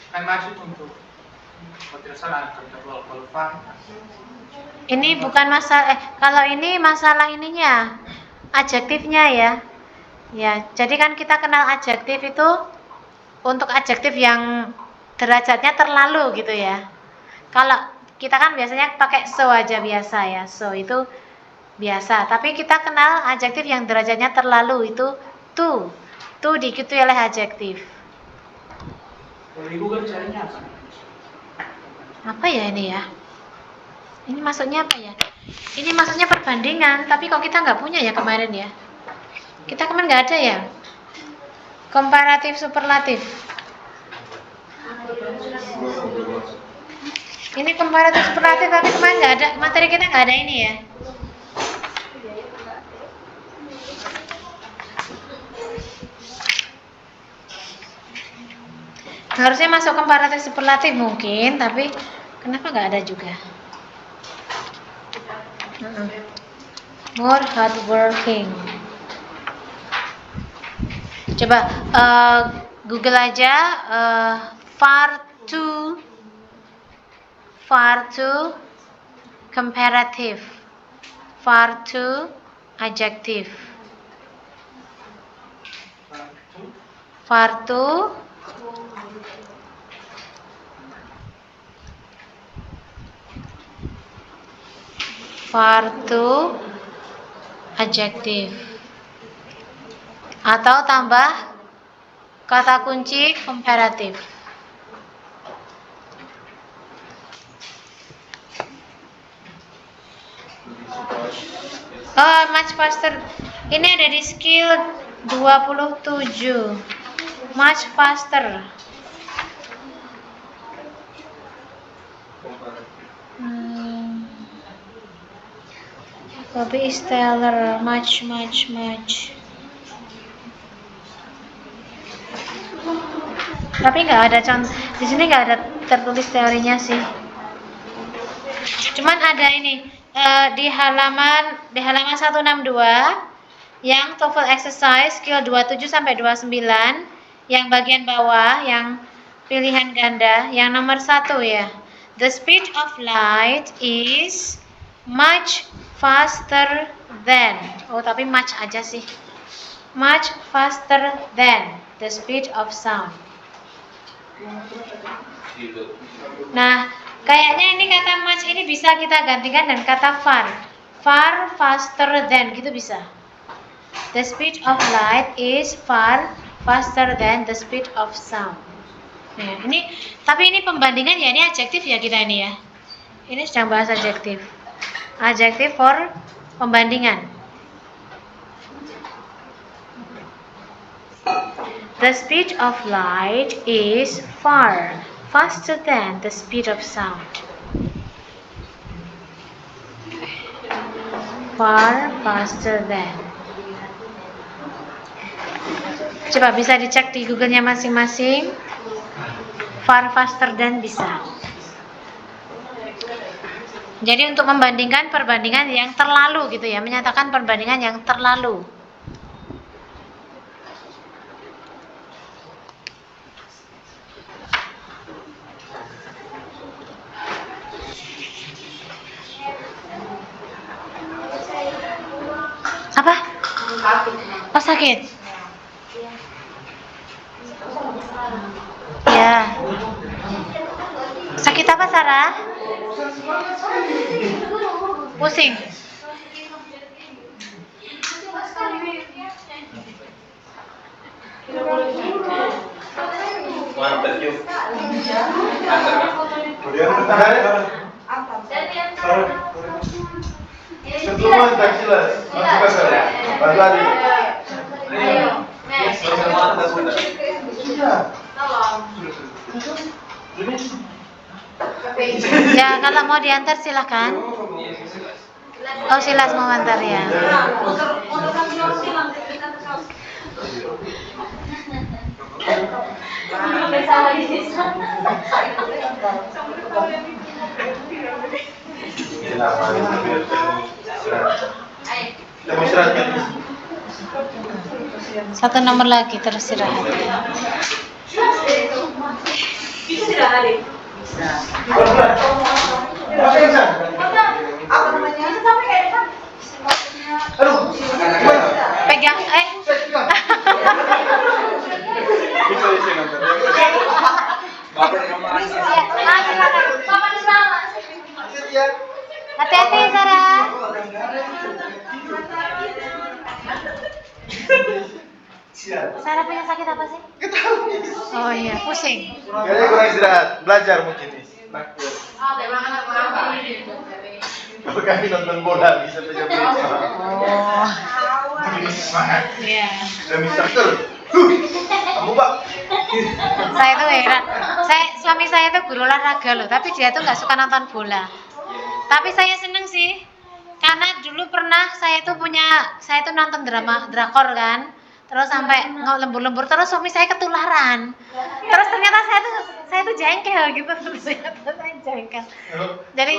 kan masuk untuk salah kalau far. Ini bukan masalah kalau ini masalah ininya adjektifnya ya. Ya, jadi kan kita kenal adjektif itu untuk adjektif yang derajatnya terlalu gitu ya. Kalau kita kan biasanya pakai so aja biasa ya. So itu biasa, tapi kita kenal adjektif yang derajatnya terlalu itu too. Too diikuti oleh adjektif. Kalau di Google carinya apa? Apa ya ini ya? Ini maksudnya apa ya? Ini maksudnya perbandingan, tapi kok kita nggak punya ya kemarin ya? Kita kemarin nggak ada ya? Komparatif superlatif. Ini komparatif superlatif, tapi kemarin nggak ada, materi kita nggak ada ini ya. Harusnya masuk komparatif superlatif mungkin, tapi kenapa nggak ada juga? More hardworking. Coba Google aja far too comparative, far too adjective, far too adjective, atau tambah Kata kunci komparatif. Oh, much faster. Ini ada di skill 27. Much faster. Copy is teller. Much. Tapi nggak ada contoh. Di sini nggak ada tertulis teorinya sih. Cuman ada ini di halaman 162 yang TOEFL exercise skill 27 sampai 29 yang bagian bawah yang pilihan ganda yang nomor 1 ya. The speed of light is much faster than. Oh, tapi much aja sih. Much faster than the speed of sound. Nah, kayaknya ini kata much ini bisa kita gantikan dan kata far. Far faster than gitu bisa. The speed of light is far faster than the speed of sound. Nah, tapi ini pembandingan ya, ini adjektif ya kita ini ya. Ini sedang bahas adjektif. Adjektif for pembandingan. The speed of light is far faster than the speed of sound. Far faster than. Coba bisa dicek di Google-nya masing-masing. Far faster than bisa. Jadi untuk membandingkan perbandingan yang terlalu gitu ya, menyatakan perbandingan yang terlalu. Apa? Oh, sakit. Ya. Sakit apa, Sarah? Pusing. Mantap yuk. Sebelum tak jelas, masuk ke sana. Bantu lagi. Ayo, next. Ya, kalau mau diantar silahkan. Oh, Silas mau antar ya. Satu nomor lagi terus istirahat. Pegang, hati-hati, Sarah. Sarah punya sakit apa sih? Oh iya, pusing. Kayaknya kurang istirahat, belajar mungkin nih. Kalau kami nonton bola bisa belajar. Oh. Iya. Udah instructor. Kamu Pak. Saya tuh heran. Suami saya tuh guru olahraga loh, tapi dia tuh nggak suka nonton bola. Tapi saya seneng sih, karena dulu pernah saya tuh nonton drakor kan, terus sampai lembur-lembur, terus suami saya ketularan. Terus ternyata saya tuh jengkel gitu, ternyata saya jengkel. Jadi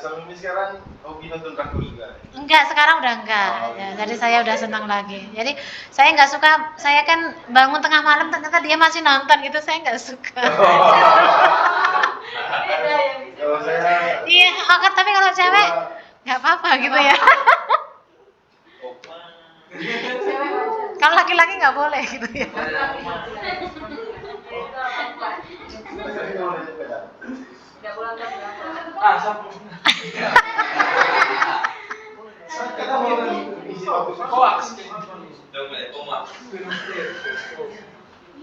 suami sekarang hobi nonton drakor juga. Enggak, sekarang udah enggak. Ya, jadi saya udah senang lagi. Jadi saya nggak suka, saya kan bangun tengah malam ternyata dia masih nonton gitu, saya nggak suka. Kalau saya Iya, tapi kalau cewek nggak apa-apa gitu ya. Kalau laki-laki nggak boleh gitu ya. kita mau isi waktu Hoax. Udah mulai koma.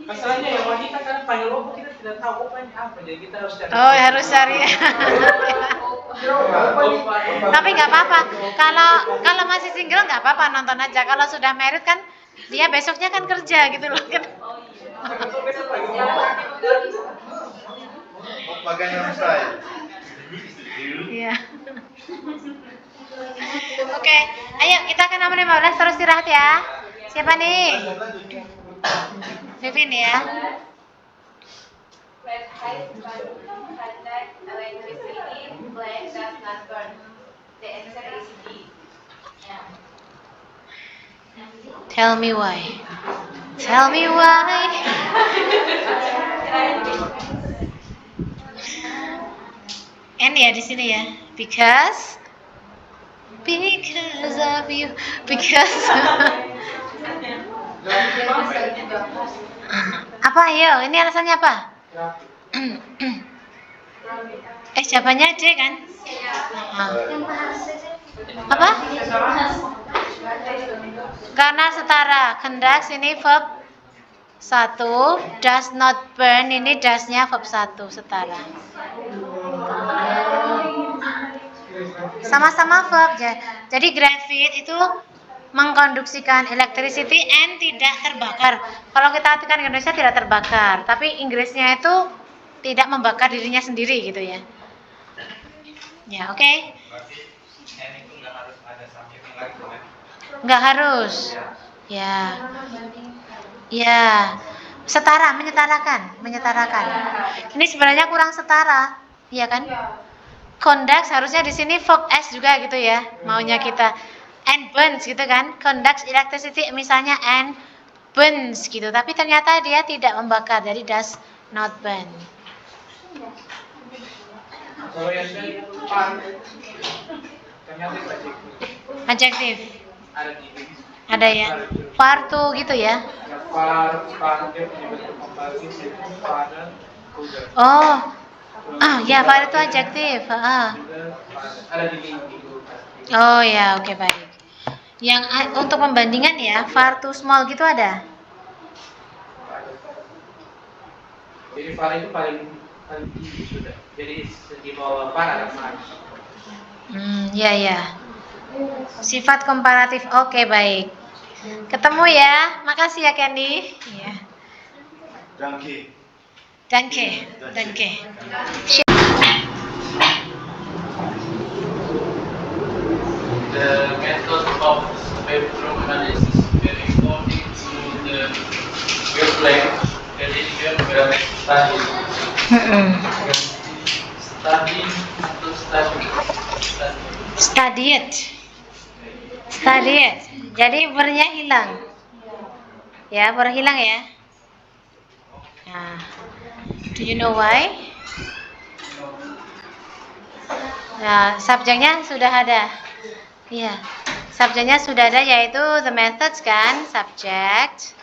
Masalahnya yang wanita kan panggil opo kita tidak tahu opanya apa, jadi kita harus cari. Oh, harus cari. Tapi nggak apa-apa. Kalau masih single nggak apa-apa, nonton aja. Kalau sudah married kan dia besoknya kan kerja gitu loh kan. Makanya saya. Iya. Oke, ayo kita ke nomor 15 terus istirahat ya. Siapa nih? Vivin ya. Red high contact electricity, black does not burn. The answer is B. Yeah. Tell me why. Tell me why. N ya di sini ya. Because of you. Because apa ayo? Ini alasannya apa? Jawabannya D kan? Apa? Karena setara. Kendak sini verb 1, does not burn ini does-nya verb 1 setara. Sama-sama verb ya. Jadi graphite itu mengkonduksikan electricity and tidak terbakar. Kalau kita artikan Indonesia tidak terbakar, tapi Inggrisnya itu tidak membakar dirinya sendiri gitu ya. Ya, oke. Berarti N itu nggak harus ada subjek yang lain kan? Nggak harus. Ya. Ya. Setara, menyetarakan. Ini sebenarnya kurang setara, iya kan? Conduct harusnya di sini verb S juga gitu ya, maunya kita. And burns gitu kan, conducts electricity misalnya and burns gitu, tapi ternyata dia tidak membakar, jadi does not burn. Kalau yang dari part, ternyata Adjektif ada di Inggris. ada ya, far to gitu ya. Par dia punya bentuk komparatif yaitu pada kuda. Oh, ya far itu adjektif. Ada di minggu. Oh ya, oke baik. Yang untuk pembandingan ya, far to small gitu ada. Jadi far itu paling tinggi sudah. Jadi di bawah far ada far. Ya. Sifat komparatif. Oke, baik. Ketemu ya. Makasih ya Candy. Ya. Danke. The method of spectrum analysis very according to the wavelength prediction were Studied. Jadi vernya hilang. Ya, ver hilang ya. Nah, do you know why? Nah, subjeknya sudah ada. Iya, subjeknya sudah ada yaitu the methods kan, subject.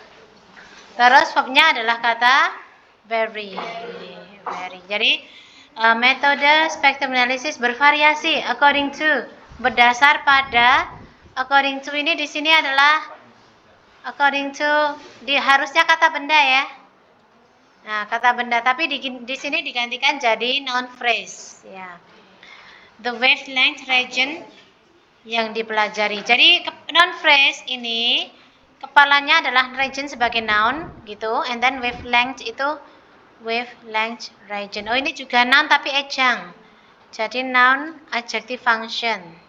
Terus verbnya adalah kata very. Jadi metode spectrum analysis bervariasi according to, berdasar pada. According to ini di sini adalah according to, harusnya kata benda ya. Nah, kata benda, tapi di sini digantikan jadi noun phrase ya. The wavelength region yang dipelajari. Jadi noun phrase ini kepalanya adalah region sebagai noun gitu, and then wavelength itu wavelength region. Oh, ini juga noun tapi ejang. Jadi noun adjective function.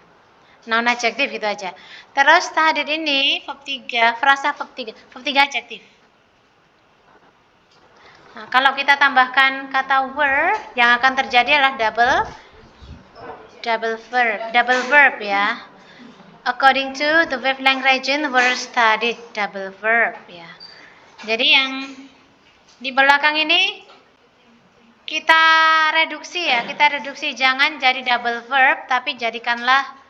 Noun adjektif gitu aja. Terus tahdid ini verb 3, frasa verb 3 adjektif. Nah, kalau kita tambahkan kata were, yang akan terjadi adalah double verb ya. According to the wavelength region were studied, double verb ya. Jadi yang di belakang ini kita reduksi ya, jangan jadi double verb, tapi jadikanlah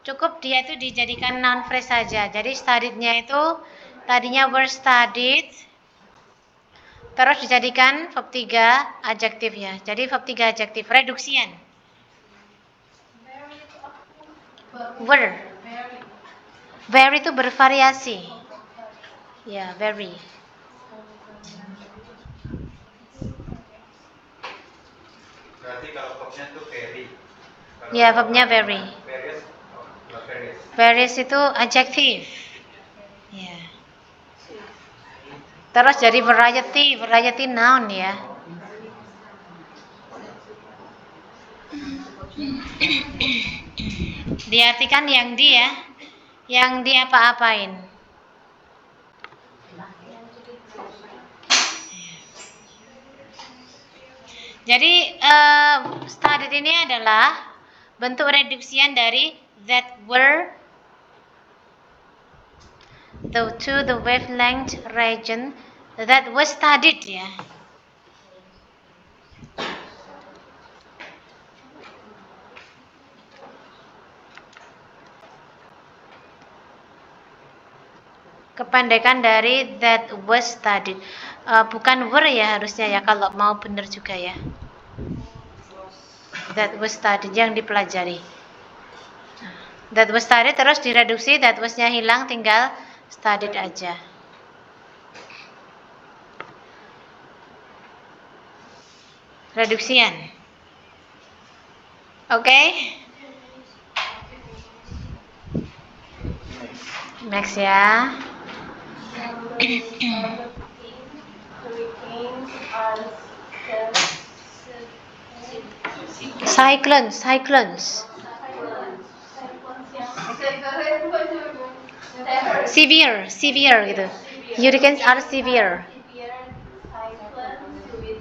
cukup dia itu dijadikan noun phrase saja. Jadi studied-nya itu tadinya were studied, terus dijadikan verb 3 adjektif ya. Jadi verb 3 adjektif, reduksian. Were. Very itu bervariasi. Ya, very. Berarti kalau verbnya itu very. Ya, verbnya very. Various, various. Various itu adjective. Ya. Terus jadi variety noun ya. Diartikan yang di ya. Yang di apa-apain. Jadi studied ini adalah bentuk reduksian dari that were to the wavelength region that was studied ya. Kependekan dari that was studied. Bukan were ya harusnya ya kalau mau benar juga ya. That was studied yang dipelajari. That was studied terus direduksi, that was-nya hilang, tinggal studied aja. Reduksian. Oke? Next ya. Cyclones. Severe gitu. Hurricanes are severe. Cyclones with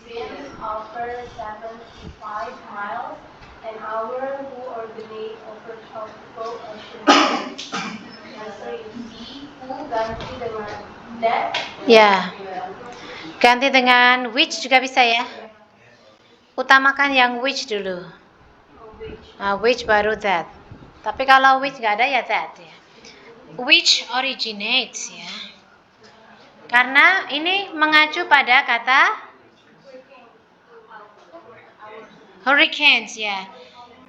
winds over 75 miles an hour who originate over tropical ocean. Answer is D. Who ganti dengan that. Ya. Ganti dengan which juga bisa ya. Utamakan yang which dulu. Which baru that. Tapi kalau which nggak ada ya that ya. Which originates ya. Karena ini mengacu pada kata hurricanes ya.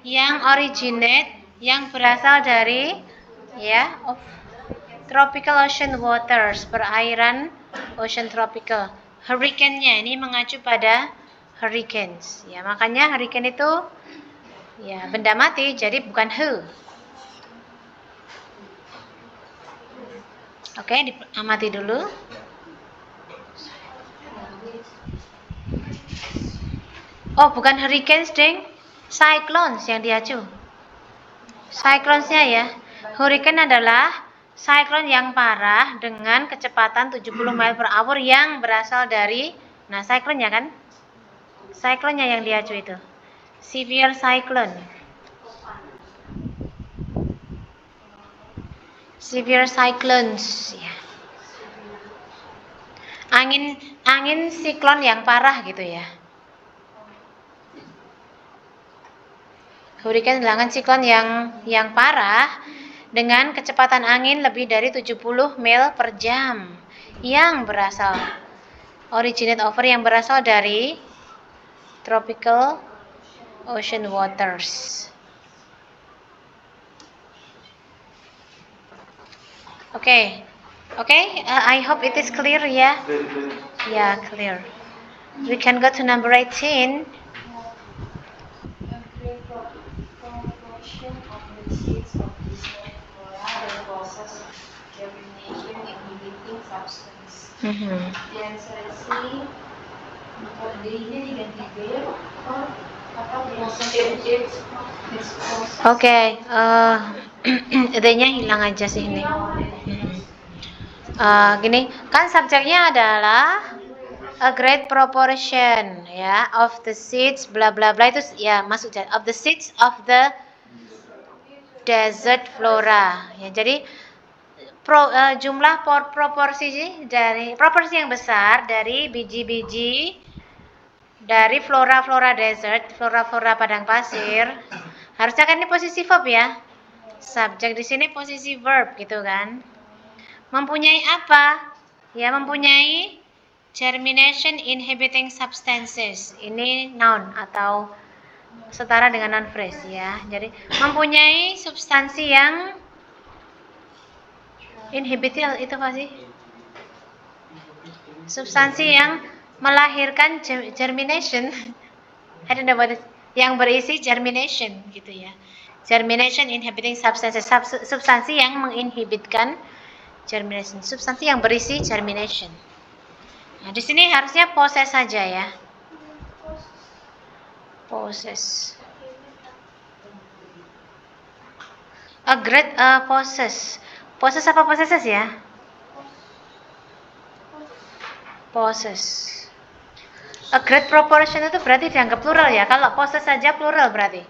Yang originate, yang berasal dari ya of tropical ocean waters, perairan ocean tropical. Hurricane-nya ini mengacu pada hurricanes. Ya, makanya hurricane itu ya benda mati, jadi bukan who. Oke, diamati dulu. Oh, bukan hurricanes, deng. Cyclones yang diacu. Cyclones-nya ya. Hurricane adalah cyclone yang parah dengan kecepatan 70 mile per hour yang berasal dari, nah cyclone-nya kan? Cyclone-nya yang diacu itu. Severe cyclone. Severe cyclones ya. Angin siklon yang parah gitu ya. Hurricane adalah siklon yang parah dengan kecepatan angin lebih dari 70 mil per jam yang berasal dari tropical ocean waters. Okay, I hope it is clear ya. Yeah, clear. We can go to number 18. Proportion of the seeds of this flora that causes germination inhibiting substance. The answer is C. D-nya diganti B atau Oke, D-nya hilang aja sih ini. Gini, kan subjeknya adalah a great proportion ya of the seeds bla bla bla itu ya masuk of the seeds of the desert flora ya. Jadi jumlah proporsi yang besar dari biji-biji dari flora desert, flora padang pasir. Harusnya kan ini posisi verb ya. Subjek di sini posisi verb gitu kan. Mempunyai apa? Ya, mempunyai germination inhibiting substances. Ini noun atau setara dengan noun phrase ya. Jadi mempunyai substansi yang inhibiting itu apa sih? Substansi yang melahirkan germination. I don't know what it, yang berisi germination gitu ya. Germination inhibiting substances, substansi yang menginhibitkan germination, substansi yang berisi germination. Nah, di sini harusnya possess saja ya. Possess. A great possess. Possess apa possesses ya? Possess. A great proportion itu berarti dianggap plural ya. Kalau possess saja plural berarti.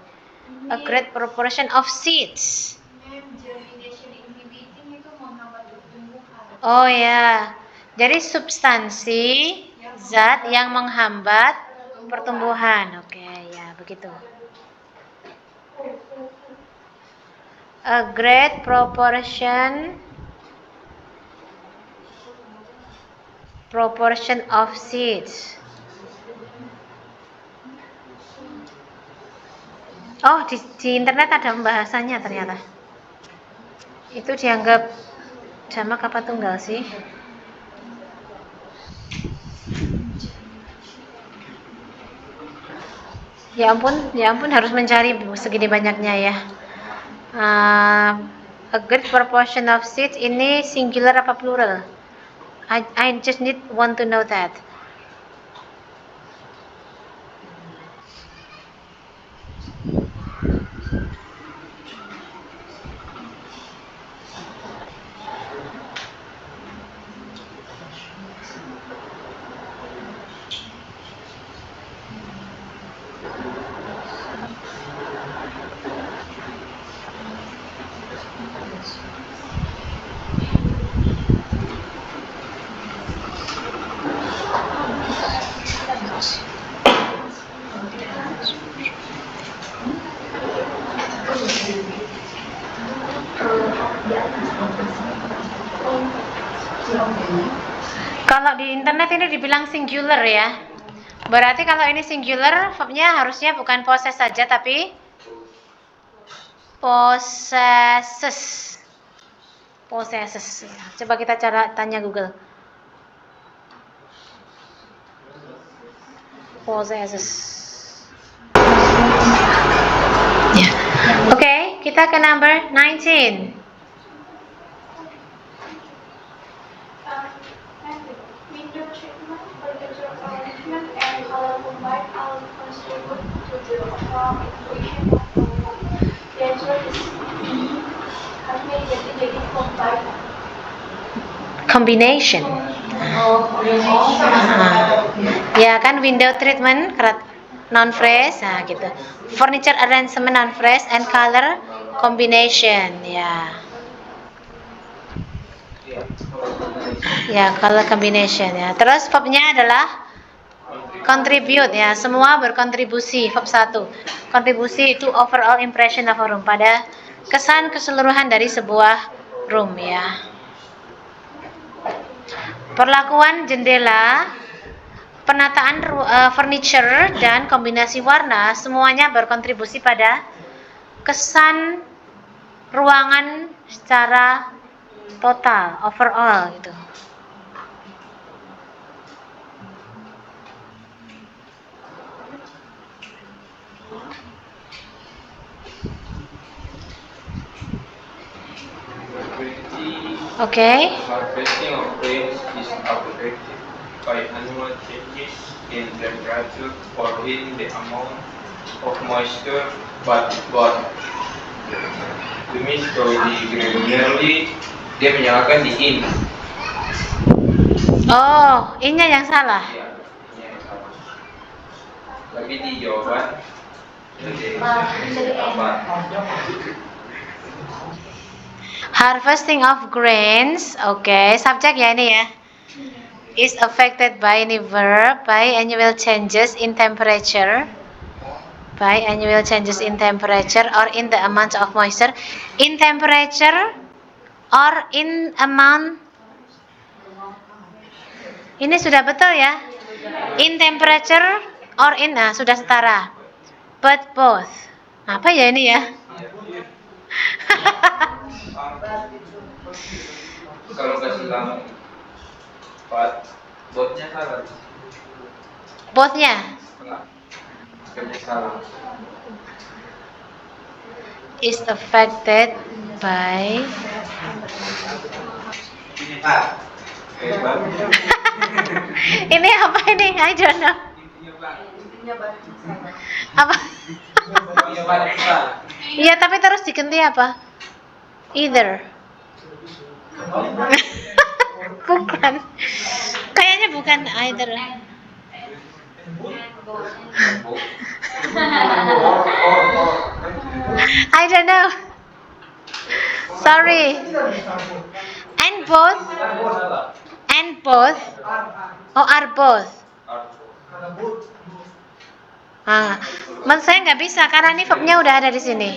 A great proportion of seeds. Oh ya. Jadi substansi zat yang menghambat pertumbuhan. Oke, ya begitu. A great proportion of seeds. Oh, di internet ada pembahasannya ternyata. Itu dianggap jamak apa tunggal sih? Ya ampun harus mencari segini banyaknya ya. A great proportion of seeds ini singular apa plural? I just want to know that. Kalau di internet ini dibilang singular ya. Berarti kalau ini singular, verbnya harusnya bukan possess saja tapi possesses. Possesses. Coba kita tanya Google. Possesses. Ya. Oke, kita ke number 19. Window treatment, furniture arrangement, and color combined all contribute to the overall impression of the room. The answer is B. Artinya jadi combined. Combination. Ya kan, window treatment noun phrase, nah gitu. Furniture arrangement noun phrase and color combination, ya. Ya, color combination ya. Terus verbnya adalah contribute ya. Semua berkontribusi. Verb 1. Kontribusi itu overall impression of a room, pada kesan keseluruhan dari sebuah room ya. Perlakuan jendela, penataan furniture dan kombinasi warna semuanya berkontribusi pada kesan ruangan secara total, overall gitu. Okay. Harvesting of grains is affected by annual changes in temperature or in the amount of moisture, but demi di granularly dia menyalakan di in. Oh, in-nya yang salah. Iya, in-nya yang salah. Tapi di jawaban jadi apa? Harvesting of grains, okay, subjek ya ini ya. Is affected by any verb, by annual changes in temperature, by annual changes in temperature or in the amount of moisture, in temperature or in amount. Ini sudah betul ya. In temperature or in, sudah setara. But both. Apa ya ini ya? Kalau kasih lama, botnya salah. Bothnya? Is affected by ini apa ini? I don't know. Apa? Iya, tapi terus diganti apa? Either. Bukan. Kayaknya bukan either. I don't know. Sorry. And both. And both. Oh, are both. Menurut saya nggak bisa karena ini verbnya udah ada di sini.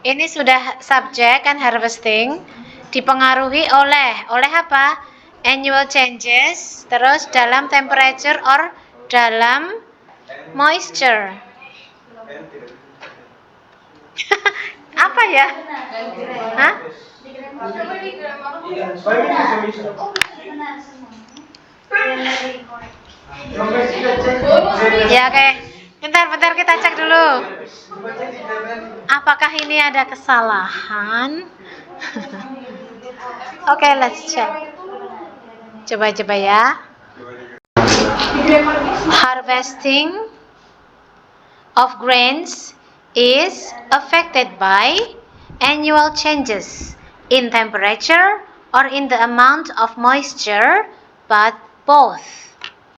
Ini sudah subjek kan, harvesting, dipengaruhi oleh apa? Annual changes, terus dalam temperature or dalam moisture. Apa ya? Hah? Ya, oke. Bentar kita cek dulu. Apakah ini ada kesalahan? Oke, let's check. Coba ya. Harvesting of grains is affected by annual changes in temperature or in the amount of moisture, but both.